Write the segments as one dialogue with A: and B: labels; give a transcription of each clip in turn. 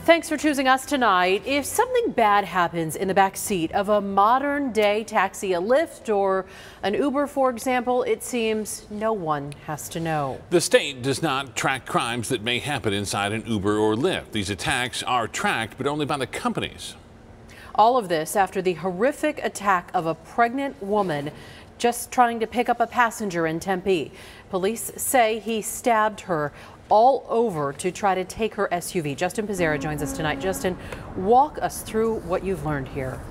A: Thanks for choosing us tonight. If something bad happens in the back seat of a modern day taxi, a Lyft or an Uber, for example, it seems no one has to know.
B: The state does not track crimes that may happen inside an Uber or Lyft. These attacks are tracked, but only by the companies.
A: All of this after the horrific attack of a pregnant woman just trying to pick up a passenger in Tempe. Police say he stabbed her all over to try to take her SUV. Justin Pizzera joins us tonight. Justin, walk us through what you've learned here.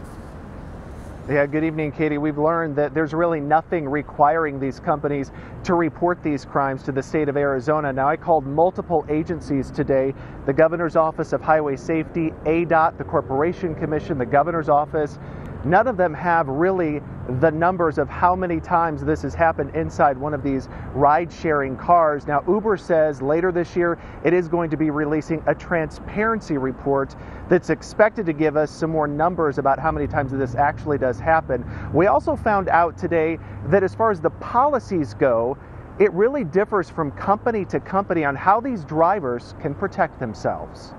C: Yeah, good evening, Katie. We've learned that there's really nothing requiring these companies to report these crimes to the state of Arizona. Now, I called multiple agencies today, the Governor's Office of Highway Safety, ADOT, the Corporation Commission, the Governor's Office. None of them have really the numbers of how many times this has happened inside one of these ride-sharing cars. Now, Uber says later this year it is going to be releasing a transparency report that's expected to give us some more numbers about how many times this actually does happen. We also found out today that as far as the policies go, it really differs from company to company on how these drivers can protect themselves.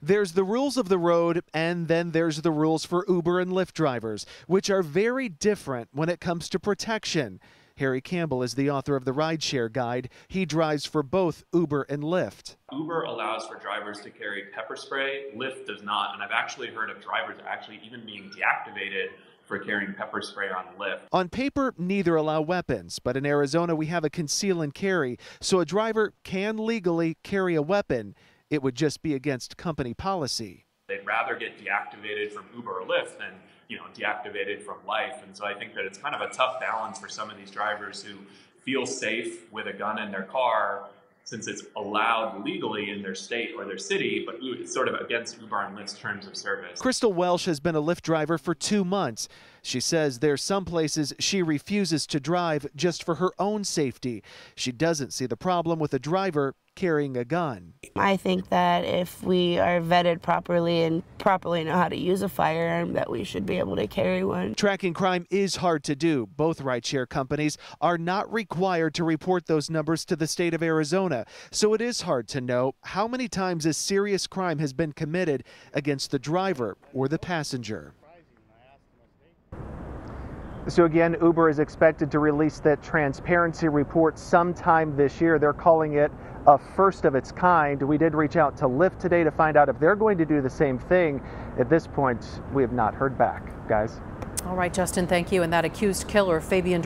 D: There's the rules of the road, and then there's the rules for Uber and Lyft drivers, which are very different when it comes to protection. Harry Campbell is the author of the Rideshare Guide. He drives for both Uber and Lyft.
E: Uber allows for drivers to carry pepper spray, Lyft does not, and I've actually heard of drivers actually even being deactivated for carrying pepper spray on Lyft.
D: On paper, neither allow weapons, but in Arizona we have a conceal and carry, so a driver can legally carry a weapon. It would just be against company policy.
E: They'd rather get deactivated from Uber or Lyft than, deactivated from life. And so I think that it's kind of a tough balance for some of these drivers who feel safe with a gun in their car since it's allowed legally in their state or their city, but it's sort of against Uber and Lyft's terms of service.
D: Crystal Welsh has been a Lyft driver for 2 months. She says there's some places she refuses to drive just for her own safety. She doesn't see the problem with a driver carrying a gun.
F: I think that if we are vetted properly and properly know how to use a firearm, that we should be able to carry one.
D: Tracking crime is hard to do. Both rideshare companies are not required to report those numbers to the state of Arizona, so it is hard to know how many times a serious crime has been committed against the driver or the passenger.
C: So again, Uber is expected to release that transparency report sometime this year. They're calling it a first of its kind. We did reach out to Lyft today to find out if they're going to do the same thing. At this point, we have not heard back, guys.
A: All right, Justin, thank you. And that accused killer, Fabian